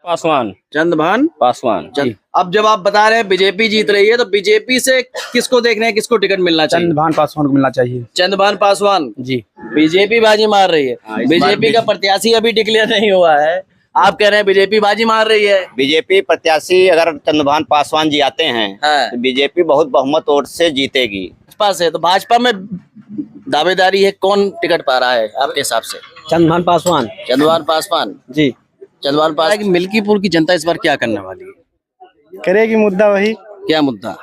पासवान। चंद्रभान पासवान जी। अब जब आप बता रहे हैं बीजेपी जीत रही है तो बीजेपी से किसको देखना है, किसको टिकट मिलना चाहिए? चंद्रभान पासवान को मिलना चाहिए। चंद्रभान पासवान जी। बीजेपी बाजी मार रही है। इस बार बीजेपी का प्रत्याशी अभी डिक्लेयर नहीं हुआ है, आप कह रहे हैं बीजेपी बाजी मार रही है। बीजेपी प्रत्याशी अगर चंद्रभान पासवान जी आते हैं हाँ। तो बीजेपी बहुत बहुमत वोट से जीतेगी। भाजपा से तो भाजपा में दावेदारी है, कौन टिकट पा रहा है आपके हिसाब से? चंद्रभान पासवान। चंद्रभान पासवान जी। चंद्रभान पासवान। मिल्कीपुर की जनता इस बार क्या करने वाली है? करेगी मुद्दा वही, क्या मुद्दा?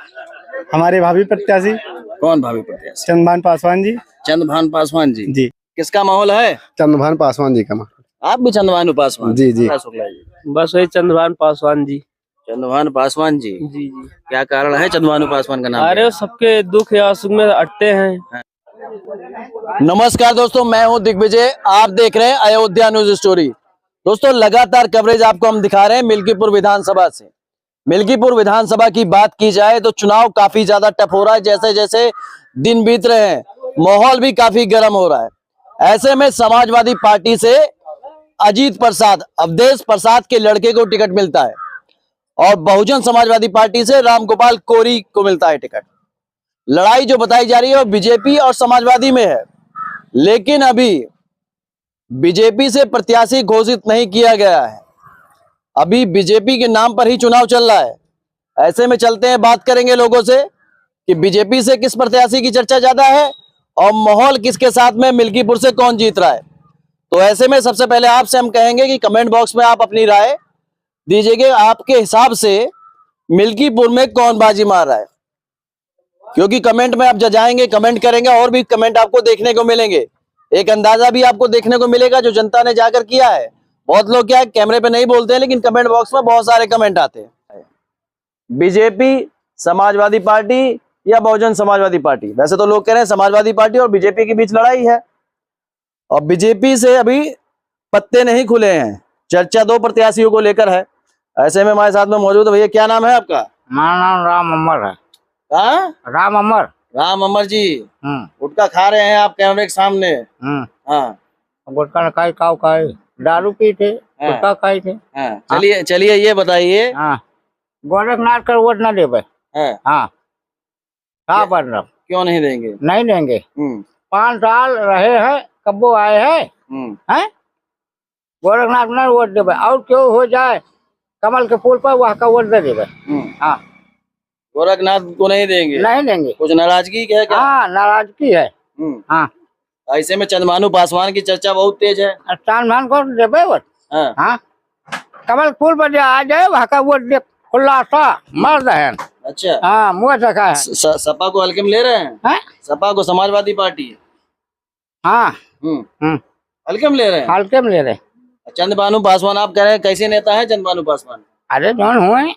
हमारे भावी प्रत्याशी कौन भावी प्रत्याशी? चंद्रभान पासवान जी। चंद्रभान पासवान जी। जी। किसका माहौल है? चंद्रभान पासवान जी का। आप भी चंद्रभान पासवान? जी जी। बस वही चंद्रभान पासवान जी। चंद्रभान पासवान जी। जी जी। क्या कारण है चंद्रभान पासवान का नाम? अरे सबके दुख या सुख में अटते हैं। नमस्कार दोस्तों, मैं हूं दिग्विजय, आप देख रहे हैं अयोध्या न्यूज स्टोरी। दोस्तों लगातार कवरेज आपको हम दिखा रहे हैं मिल्कीपुर विधानसभा से। मिल्कीपुर विधानसभा की बात की जाए तो चुनाव काफी ज्यादा टफ हो रहा है। जैसे जैसे दिन बीत रहे हैं माहौल भी काफी गर्म हो रहा है। ऐसे में समाजवादी पार्टी से अजीत प्रसाद, अवधेश प्रसाद के लड़के को टिकट मिलता है और बहुजन समाजवादी पार्टी से रामगोपाल कोरी को मिलता है टिकट। लड़ाई जो बताई जा रही है वो बीजेपी और समाजवादी में है, लेकिन अभी बीजेपी से प्रत्याशी घोषित नहीं किया गया है। अभी बीजेपी के नाम पर ही चुनाव चल रहा है। ऐसे में चलते हैं, बात करेंगे लोगों से कि बीजेपी से किस प्रत्याशी की चर्चा ज्यादा है और माहौल किसके साथ में, मिल्कीपुर से कौन जीत रहा है। तो ऐसे में सबसे पहले आपसे हम कहेंगे कि कमेंट बॉक्स में आप अपनी राय दीजिएगा, आपके हिसाब से मिल्कीपुर में कौन बाजी मार रहा है। क्योंकि कमेंट में आप जाएंगे, कमेंट करेंगे और भी कमेंट आपको देखने को मिलेंगे। एक अंदाजा भी आपको देखने को मिलेगा जो जनता ने जाकर किया है। बहुत लोग क्या कैमरे पे नहीं बोलते हैं, लेकिन कमेंट बॉक्स में बहुत सारे कमेंट आते हैं। बीजेपी, समाजवादी पार्टी या बहुजन समाजवादी पार्टी? वैसे तो लोग कह रहे हैं समाजवादी पार्टी और बीजेपी के बीच लड़ाई है और बीजेपी से अभी पत्ते नहीं खुले हैं। चर्चा दो प्रत्याशियों को लेकर है। ऐसे में हमारे साथ में मौजूद है। भैया क्या नाम है आपका? हमारा नाम राम अमर है। राम अमर। राम अमर जी, गुटखा खा रहे हैं आप कैमरे के सामने। हाँ। गुटखा खाई, काव खाई, दारू पी थे, गुटखा खाई थे। चलिए चलिए ये बताइए। गोरखनाथ का वोट न देवे। हाँ, क्यों नहीं देंगे? नहीं देंगे। 5 साल रहे हैं, कब वो आए हैं? गोरखनाथ न वोट देवे, और क्यों हो जाए कमल के फूल पर वहाँ का वोट दे देवे। हाँ, गोरखनाथ को नहीं देंगे? नहीं देंगे। कुछ नाराजगी है क्या? हाँ, नाराजगी है। हाँ। ऐसे में चंद्रभानु पासवान की चर्चा बहुत तेज है। चंद्रभान को देवे वोट। हाँ, कमल फूल पर आ जाए वहाँ का वोट दे, खुला सा मर्द है। अच्छा। हाँ, मुँह रखा है। सपा को हल्के में ले रहे हैं? सपा को, समाजवादी पार्टी? हाँ। हल्के में ले रहे हैं? हल्के में ले रहे। चंद्रभानु पासवान आप कह रहे हैं, कैसे नेता है चंद्रभानु पासवान? अरे जौन हुए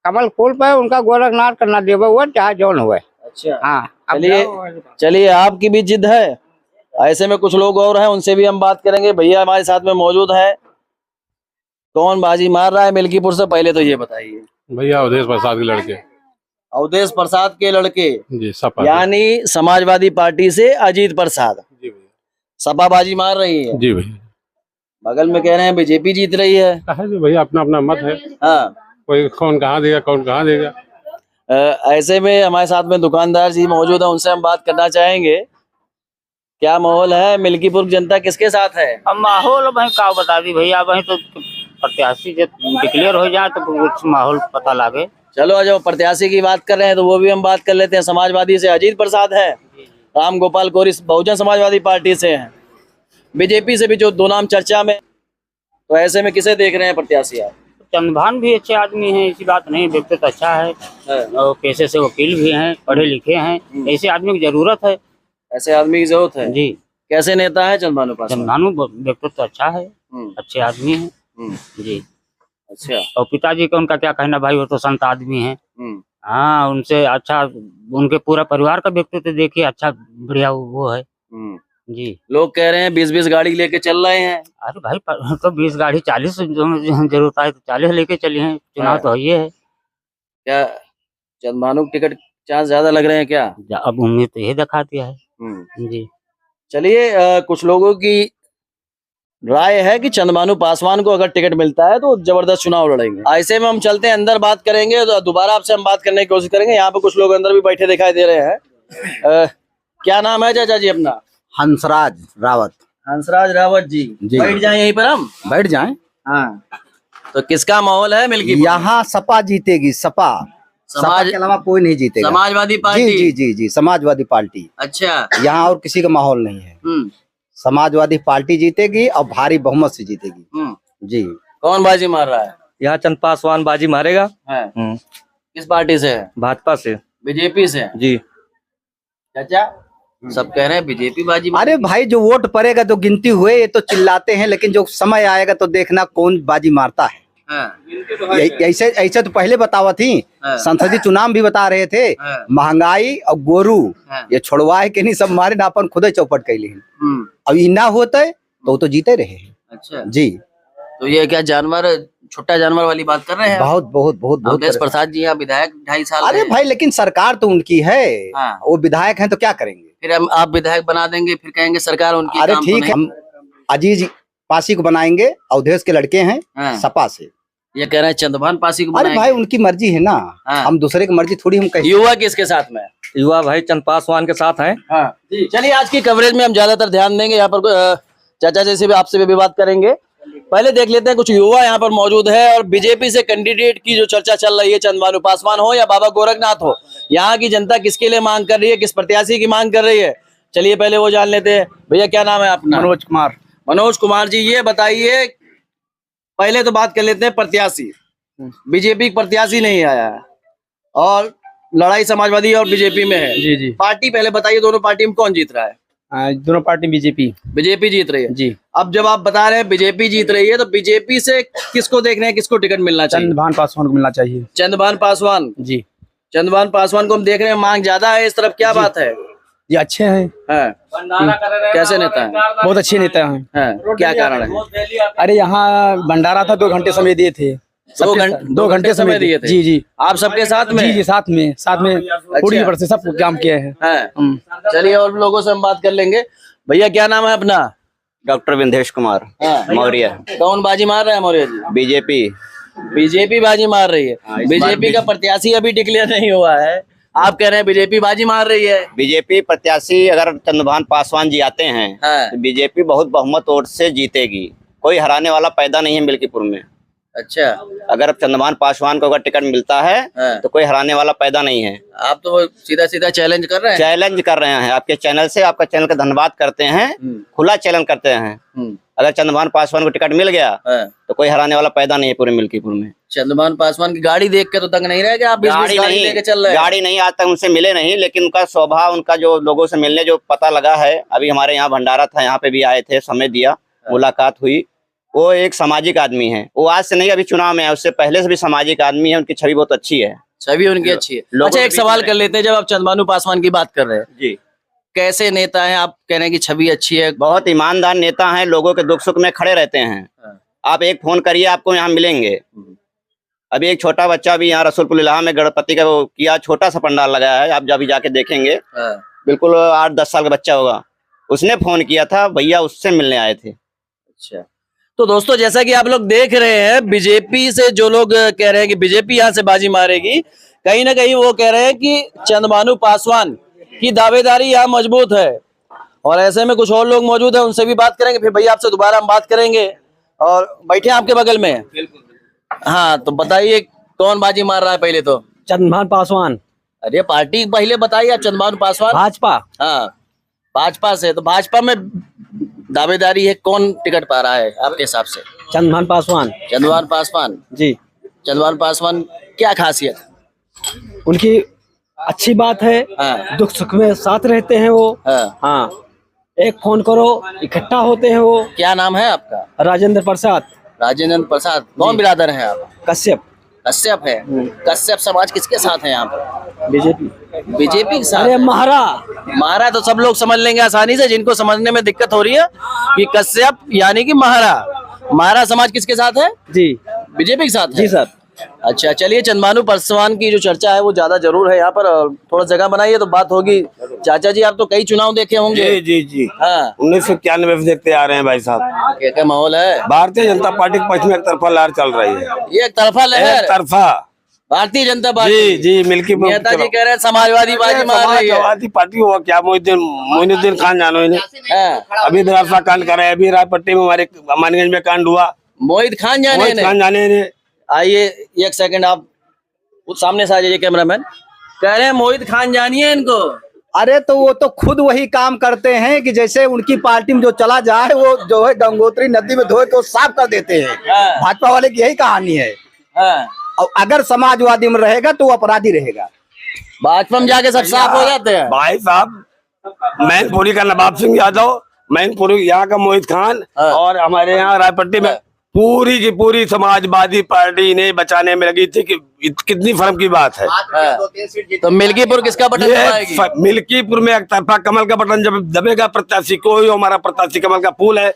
कमल फूल पे उनका गोरखनाथ करना देवे वो चाहे जौन हुए। अच्छा। हाँ। चलिए आपकी भी जिद है। ऐसे में कुछ लोग और हैं, उनसे भी हम बात करेंगे। भैया हमारे साथ में मौजूद है। कौन बाजी मार रहा है मिल्कीपुर से, पहले तो ये बताइए। भैया अवधेश प्रसाद के लड़के। अवधेश प्रसाद के लड़के जी, सपा, यानी समाजवादी पार्टी से अजीत प्रसाद। जी भैया। सपा बाजी मार रही है? जी भैया। बगल में कह रहे हैं बीजेपी जीत रही है। जी भैया, अपना अपना मत है। हाँ, कोई कौन कहाँ देगा, कौन कहाँ देगा। ऐसे में हमारे साथ में दुकानदार जी मौजूद है, उनसे हम बात करना चाहेंगे। क्या माहौल है, मिल्कीपुर की जनता किसके साथ है? अब माहौल भाई का बता दी भैया, वही तो प्रत्याशी जब डिक्लेयर हो जाए तो कुछ माहौल पता लगे। चलो जब प्रत्याशी की बात कर रहे हैं तो वो भी हम बात कर लेते हैं। समाजवादी से अजीत प्रसाद है, राम गोपाल कोरी बहुजन समाजवादी पार्टी से है, बीजेपी से भी जो दो नाम चर्चा में। तो ऐसे में किसे देख रहे हैं प्रत्याशी आप? चंद्रभान भी अच्छे आदमी हैं, ऐसी बात नहीं, व्यक्तित्व अच्छा है और पेशे से वकील भी हैं, पढ़े लिखे हैं। ऐसे आदमी की जरूरत है। ऐसे आदमी की जरूरत है जी। कैसे नेता है चंद्रभानु पासवान? चंद्रभानु व्यक्तित्व अच्छा है, अच्छे आदमी हैं। जी। अच्छा। और पिताजी का उनका क्या कहना भाई, वो तो संत आदमी है। हाँ, उनसे अच्छा उनके पूरा परिवार का व्यक्तित्व देखिए, अच्छा बढ़िया वो है। जी। लोग कह रहे हैं 20-20 गाड़ी लेके चल रहे हैं। अरे भाई तो 20 गाड़ी 40 जरूरत है तो 40 लेके चले हैं। चुनाव तो ये है। क्या चंद्रभानु टिकट चांस ज्यादा लग रहे हैं क्या? अब उम्मीद तो ये दिखाती है। जी। चलिए कुछ लोगों की राय है कि चंद्रभानु पासवान को अगर टिकट मिलता है तो जबरदस्त चुनाव लड़ेंगे। ऐसे में हम चलते हैं अंदर, बात करेंगे तो दोबारा आपसे हम बात करने की कोशिश करेंगे। यहाँ पे कुछ लोग अंदर भी बैठे दिखाई दे रहे हैं। क्या नाम है चाचा जी अपना? हंसराज रावत। हंसराज रावत जी, बैठ जाएं यहीं पर, हम बैठ जाएं। हाँ, तो किसका माहौल है मिल्की? यहाँ सपा जीतेगी, सपा। सपा के अलावा कोई नहीं जीतेगा। समाजवादी पार्टी? जी जी जी जी, समाजवादी पार्टी। अच्छा, यहाँ और किसी का माहौल नहीं है। समाजवादी पार्टी जीतेगी और भारी बहुमत से जीतेगी। जी। कौन बाजी मार रहा है? यहाँ चंद पासवान बाजी मारेगा। है। किस पार्टी से है? भाजपा से। बीजेपी से? जी। चाचा सब कह रहे हैं बीजेपी बाजी। अरे भाई, जो वोट पड़ेगा तो गिनती हुए, ये तो चिल्लाते हैं, लेकिन जो समय आएगा तो देखना कौन बाजी मारता है। ऐसे ऐसे तो पहले बतावा थी, संसदीय चुनाव भी बता रहे थे। महंगाई और गोरू ये छोड़वाए के नहीं, सब मारे ना, अपन खुद चौपट कैली। अब ई ना होते तो जीते रहे। अच्छा जी। तो ये क्या जानवर, छोटा जानवर वाली बात कर रहे हैं? बहुत बहुत बहुत बहुत। अवधेश प्रसाद जी यहाँ विधायक 2.5 साल। अरे भाई, लेकिन सरकार तो उनकी है। हाँ। वो विधायक हैं तो क्या करेंगे? फिर हम आप विधायक बना देंगे, फिर कहेंगे सरकार उनकी। अरे ठीक है, हम अजीज पासी को बनाएंगे, अवधेश के लड़के हैं। हाँ। सपा से ये कह रहे हैं चंद्रभान पासी को अरे बनाएंगे। भाई, उनकी मर्जी है ना। हाँ। हम दूसरे की मर्जी थोड़ी हम कहें। युवा किसके साथ में? युवा भाई चंद पासवान के साथ हैं। हाँ। चलिए, आज की कवरेज में हम ज्यादातर ध्यान देंगे। यहाँ पर चाचा जैसे भी आपसे भी बात करेंगे। पहले देख लेते हैं, कुछ युवा यहाँ पर मौजूद है और बीजेपी से कैंडिडेट की जो चर्चा चल रही है, चंद्रभानु पासवान हो या बाबा गोरखनाथ हो, यहाँ की जनता किसके लिए मांग कर रही है, किस प्रत्याशी की मांग कर रही है, चलिए पहले वो जान लेते हैं। भैया क्या नाम है अपना? मनोज कुमार। मनोज कुमार जी, ये बताइए, पहले तो बात कर लेते हैं प्रत्याशी। बीजेपी प्रत्याशी नहीं आया है और लड़ाई समाजवादी और बीजेपी में है। जी जी। पार्टी पहले बताइए, दोनों पार्टी में कौन जीत रहा है? दोनों पार्टी बीजेपी। बीजेपी जीत रही है जी। अब जब आप बता रहे हैं बीजेपी जीत रही है, तो बीजेपी से किसको देख रहे हैं, किसको टिकट मिलना चाहिए? चंद्रभान पासवान को मिलना चाहिए। चंद्रभान पासवान जी। चंद्रभान पासवान को हम देख रहे हैं, मांग ज्यादा है इस तरफ, क्या बात है? ये अच्छे हैं। कैसे नेता है? बहुत अच्छे नेता हैं। क्या कारण है? अरे यहाँ भंडारा था, 2 घंटे समय दिए थे। 2 घंटे समय दिए थे। जी जी। आप सबके साथ में? जी जी, साथ में पूरी पर से सब काम किए हैं। चलिए, और लोगों से हम बात कर लेंगे। भैया क्या नाम है अपना? डॉक्टर विंदेश कुमार मौर्य। कौन बाजी मार रहा है मौर्य जी? बीजेपी। बीजेपी बाजी मार रही है। बीजेपी का प्रत्याशी अभी डिक्लेयर नहीं हुआ है, आप कह रहे हैं बीजेपी बाजी मार रही है। बीजेपी प्रत्याशी अगर चंद्रभान पासवान जी आते हैं तो बीजेपी बहुत बहुमत वोट से जीतेगी। कोई हराने वाला पैदा नहीं है मिल्कीपुर में। अच्छा, अगर चंद्रभान पासवान को अगर टिकट मिलता है तो कोई हराने वाला पैदा नहीं है। आप तो सीधा सीधा चैलेंज कर रहे हैं। चैलेंज कर रहे हैं आपके चैनल से, आपका चैनल का धन्यवाद करते हैं, खुला चैलेंज करते हैं। अगर चंद्रभान पासवान को टिकट मिल गया तो कोई हराने वाला पैदा नहीं है पूरे मिल्कीपुर में। चंद्रभान पासवान की गाड़ी देख के तो तंग नहीं रह गया आप? गाड़ी नहीं लेके चल रहे हैं? गाड़ी नहीं, आज तक उनसे मिले नहीं, लेकिन उनका स्वभाव, उनका जो लोगों से मिलने जो पता लगा है, अभी हमारे यहाँ भंडारा था, यहाँ पे भी आए थे, समय दिया, मुलाकात हुई। वो एक सामाजिक आदमी है। वो आज से नहीं, अभी चुनाव में है, उससे पहले से भी सामाजिक आदमी है। उनकी छवि बहुत अच्छी है। छवि उनकी अच्छी है। अच्छा, एक सवाल कर लेते हैं, जब आप चंद्रभानु पासवान की बात कर रहे हैं जी, कैसे नेता हैं आप? कह रहे हैं कि छवि अच्छी है। बहुत ईमानदार नेता हैं, लोगों के दुख सुख में खड़े रहते हैं। आप एक फोन करिए, आपको यहाँ मिलेंगे। अभी एक छोटा बच्चा भी यहाँ रसूलपुर इलाहा में गणपति का वो किया, छोटा सा पंडाल लगाया है, आप जब जाके देखेंगे, बिल्कुल 8-10 साल का बच्चा होगा। उसने फोन किया था, भैया उससे मिलने आए थे। अच्छा, तो दोस्तों जैसा कि आप लोग देख रहे हैं, बीजेपी से जो लोग कह रहे हैं कि बीजेपी यहाँ से बाजी मारेगी, कहीं ना कहीं वो कह रहे हैं कि चंद्रभानु पासवान की दावेदारी यहाँ मजबूत है। और ऐसे में कुछ और लोग मौजूद हैं, उनसे भी बात करेंगे। फिर भैया आपसे दोबारा हम बात करेंगे। और बैठे आपके बगल में। हाँ, तो बताइए कौन बाजी मार रहा है पहले तो? चंद्रभान पासवान। अरे पार्टी पहले बताइए आप। चंद्रभानु पासवान भाजपा। हाँ, भाजपा से। तो भाजपा में दावेदारी है, कौन टिकट पा रहा है आपके हिसाब से? चंद्रभान पासवान। चंद्रभान पासवान जी। चंद्रभान पासवान क्या खासियत? उनकी अच्छी बात है। हाँ। दुख सुख में साथ रहते हैं वो। हाँ, एक फोन करो इकट्ठा होते हैं वो। क्या नाम है आपका? राजेंद्र प्रसाद। राजेंद्र प्रसाद। कौन बिरादर है आप? कश्यप। कश्यप है। कश्यप समाज किसके साथ है यहाँ पर? बीजेपी। बीजेपी के साथ। अरे महारा। महारा तो सब लोग समझ लेंगे आसानी से, जिनको समझने में दिक्कत हो रही है कि कश्यप यानी कि महारा। महारा समाज किसके साथ है? जी, बीजेपी के साथ है। जी सर। अच्छा चलिए, चंदभानु पासवान की जो चर्चा है वो ज्यादा जरूर है यहाँ पर। थोड़ा जगह बनाइए तो बात होगी। चाचा जी, आप तो कई चुनाव देखे होंगे। जी जी जी हाँ, 1991 से देखते आ रहे हैं भाई साहब। क्या क्या माहौल है? भारतीय जनता पार्टी के पक्ष में एक तरफा लहर चल रही है। ये एक तरफा एक लहर, तरफा। भारतीय जनता जी पार्टी। जी मिल्कीपुर नेताजी कह रहे हैं समाजवादी बाजी मार रही है। समाजवादी पार्टी हुआ क्या, मोइनुद्दीन खान जानो इन्हें। हाँ, अभी रास्ता कांड करे, अभी रायपट्टी में हमारे मानगंज में कांड हुआ। मोहित खान जाने मोहित खान जाने इन्हें। आइए एक सेकंड, आप उस सामने से आ जाइए कैमरामैन। कह रहे हैं मोहित खान जानिए इनको। अरे तो वो तो खुद वही काम करते हैं कि जैसे उनकी पार्टी में जो चला जाए वो जो है गंगोत्री नदी में धो के वो साफ कर देते हैं। हाँ। भाजपा वाले की यही कहानी है। हाँ, और अगर समाजवादी में रहेगा तो वो अपराधी रहेगा। भाजपा में जाके सब साफ हो जाते हैं। भाई साहब, मैनपुरी का नवाब सिंह यादव, मैनपुरी यहाँ का मोहित खान, हाँ। और हमारे यहाँ रायपट्टी में पूरी की पूरी समाजवादी पार्टी इन्हें बचाने में लगी थी कि कितनी फर्क की बात है। तो मिल्कीपुर किसका बटन दबाएगी? मिल्कीपुर में एक तरफा कमल का बटन जब दबेगा प्रत्याशी कोई, हमारा प्रत्याशी कमल का फूल है।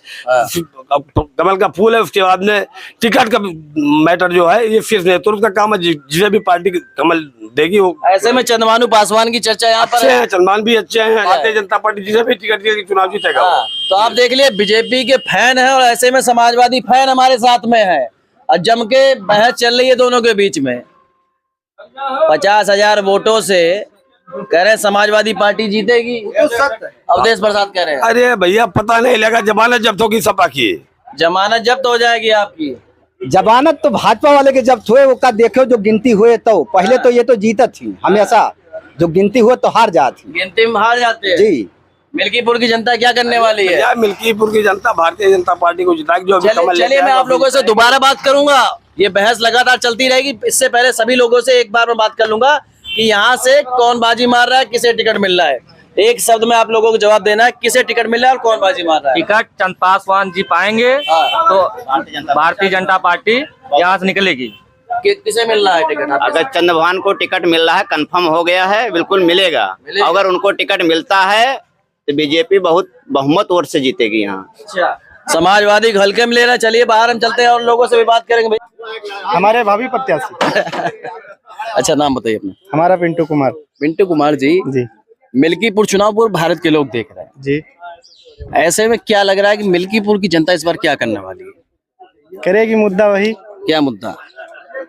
कमल का फूल है। उसके बाद में टिकट का मैटर जो है ये फिर नेतृत्व का काम है। जिसे भी पार्टी कमल देगी वो। ऐसे में चंदभानु पासवान की चर्चा यहाँ पर अच्छे है। हैं, चंदमान भी अच्छे हैं। भारतीय जनता पार्टी जिसे भी टिकट देगी चुनाव जीतेगा। हाँ, तो आप देख लिए बीजेपी के फैन है और ऐसे में समाजवादी फैन हमारे साथ में है और जम के बहस चल रही है दोनों के बीच में। 50,000 वोटों से कह रहे हैं समाजवादी पार्टी जीतेगी। अवधेश प्रसाद कह रहे हैं। अरे भैया पता नहीं लगा, जमानत जब्त होगी सपा की। जमानत जब्त हो जाएगी आपकी। जमानत तो भाजपा वाले के जब्त हुए वो का देखो जो गिनती हुए तो पहले तो ये तो जीतत थी हमेशा, जो गिनती हुए तो हार जाती। गिनती में हार जाते हैं जी। मिल्कीपुर की जनता क्या करने वाली है? यार मिल्कीपुर की जनता भारतीय जनता पार्टी को जिताएगी। जो अभी कमल चलिए मैं आप लोगों से दोबारा बात करूंगा। ये बहस लगातार चलती रहेगी। इससे पहले सभी लोगों से एक बार मैं बात कर लूंगा कि यहाँ से कौन बाजी मार रहा है, किसे टिकट मिल रहा है। एक शब्द में आप लोगों को जवाब देना है, किसे टिकट मिल रहा है और कौन बाजी मार रहा है। टिकट चंद पासवान जी पाएंगे तो भारतीय जनता पार्टी यहाँ से निकलेगी। किसे मिल रहा है टिकट? अगर चंद्रभान को टिकट मिल रहा है, कंफर्म हो गया है, बिल्कुल मिलेगा। अगर उनको टिकट मिलता है तो बीजेपी बहुत बहुमत वोट से जीतेगी यहाँ। अच्छा, समाजवादी को हल्के में ले रहा है। चलिए बाहर हम चलते हैं और लोगों से भी बात करेंगे भाई। हमारे भावी प्रत्याशी अच्छा, नाम बताइए अपना। हमारा पिंटू कुमार पिंटू कुमार जी। जी मिल्कीपुर चुनाव पूरे भारत के लोग देख रहे हैं जी। ऐसे में क्या लग रहा है कि मिल्कीपुर की जनता इस बार क्या करने वाली है? करेगी मुद्दा वही, क्या मुद्दा?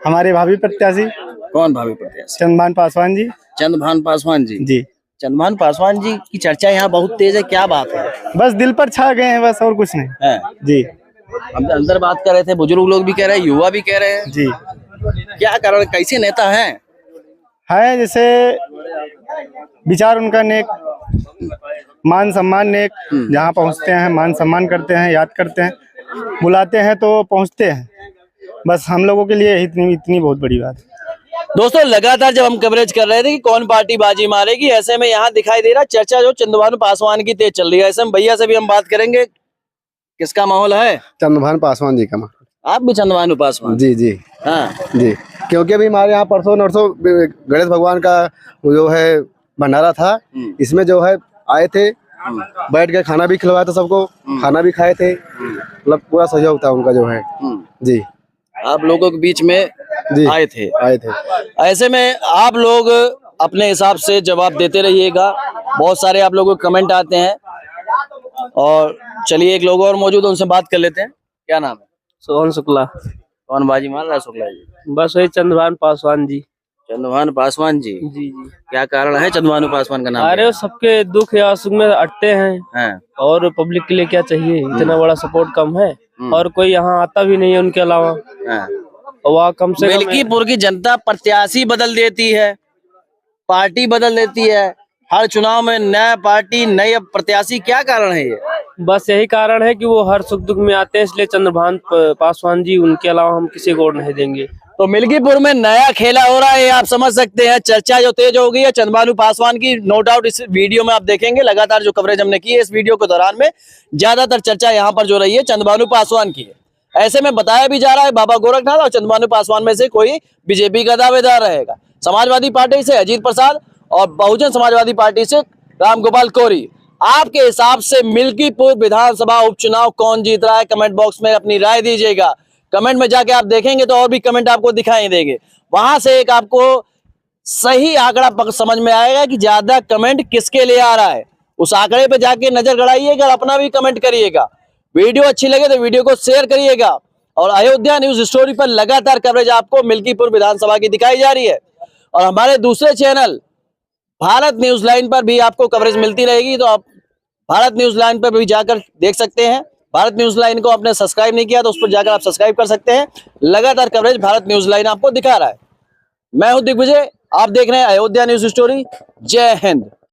हमारे भावी प्रत्याशी कौन भावी प्रत्याशी? चंदभान पासवान जी। चंद्रभान पासवान जी। जी चंद्रभान पासवान जी की चर्चा यहाँ बहुत तेज है, क्या बात है? बस दिल पर छा गए हैं, बस और कुछ नहीं। है? जी हम अंदर बात कर रहे थे, बुजुर्ग लोग भी कह रहे हैं, युवा भी कह रहे हैं। जी क्या कारण, कैसे नेता हैं? है जैसे विचार उनका नेक, मान सम्मान नेक। जहाँ पहुँचते हैं मान सम्मान करते हैं, याद करते हैं, बुलाते हैं तो पहुँचते हैं। बस हम लोगों के लिए इतनी बहुत बड़ी बात है। दोस्तों लगातार जब हम कवरेज कर रहे थे कि कौन पार्टी बाजी मारेगी, ऐसे में यहाँ दिखाई दे रहा चर्चा जो चंद्रभानु पासवान की तेज चल रही है। ऐसे में भैया से भी हम बात करेंगे, किसका माहौल है? चंद्रभान पासवान जी का। आप भी चंद्रभानु पासवान? जी जी हाँ जी, क्योंकि अभी हमारे यहाँ परसों नरसों गणेश भगवान का जो है भंडारा था, इसमें जो है आए थे, बैठ के खाना भी खिलवाया था सबको, खाना भी खाए थे, मतलब पूरा सहयोग था उनका जो है। जी, आप लोगों के बीच में जी आए थे। ऐसे में आप लोग अपने हिसाब से जवाब देते रहिएगा। बहुत सारे आप लोगों के कमेंट आते हैं और चलिए एक लोग और मौजूद है, उनसे बात कर लेते हैं। क्या नाम है? सोहन शुक्ला। कौन बाजी मार रहा है? शुक्ला जी? बस वही चंद्रभान पासवान जी। चंद्रभानु पासवान जी। जी जी। क्या कारण है चंद्रभानु पासवान का नाम? अरे वो सबके दुख या सुख में अटते हैं। हाँ। और पब्लिक के लिए क्या चाहिए, इतना बड़ा सपोर्ट कम है और कोई यहाँ आता भी नहीं है उनके अलावा। हाँ। वह कम से कम मिल्कीपुर की जनता प्रत्याशी बदल देती है, पार्टी बदल देती है, हर चुनाव में नया पार्टी नए प्रत्याशी, क्या कारण है ये? बस यही कारण है कि वो हर सुख दुख में आते हैं, इसलिए चंद्रभान पासवान जी, उनके अलावा हम किसी को और नहीं देंगे। तो मिल्कीपुर में नया खेला हो रहा है, आप समझ सकते हैं। चर्चा जो तेज हो गई है चंद्रभानु पासवान की, नो डाउट इस वीडियो में आप देखेंगे लगातार जो कवरेज हमने की है इस वीडियो के दौरान में ज्यादातर चर्चा यहाँ पर जो रही है चंद्रभानु पासवान की है। ऐसे में बताया भी जा रहा है बाबा गोरखनाथ और चंद्रभानु पासवान में से कोई बीजेपी का दावेदार रहेगा। समाजवादी पार्टी से अजीत प्रसाद और बहुजन समाजवादी पार्टी से रामगोपाल कोरी। आपके हिसाब से मिल्कीपुर विधानसभा उपचुनाव कौन जीत रहा है? कमेंट बॉक्स में अपनी राय दीजिएगा। कमेंट में जाके आप देखेंगे तो और भी कमेंट आपको दिखाई देंगे। वहां से एक आपको सही आंकड़ा समझ में आएगा कि ज्यादा कमेंट किसके लिए आ रहा है। उस आंकड़े पे जाके नजर गड़ाइएगा और अपना भी कमेंट करिएगा। वीडियो अच्छी लगे तो वीडियो को शेयर करिएगा। और अयोध्या न्यूज स्टोरी पर लगातार कवरेज आपको मिल्कीपुर विधानसभा की दिखाई जा रही है। और हमारे दूसरे चैनल भारत न्यूज लाइन पर भी आपको कवरेज मिलती रहेगी, तो आप भारत न्यूज लाइन पर भी जाकर देख सकते हैं। भारत न्यूज लाइन को आपने सब्सक्राइब नहीं किया तो उस पर जाकर आप सब्सक्राइब कर सकते हैं। लगातार कवरेज भारत न्यूज लाइन आपको दिखा रहा है। मैं हूं दिग्विजय, आप देख रहे हैं अयोध्या न्यूज स्टोरी। जय हिंद।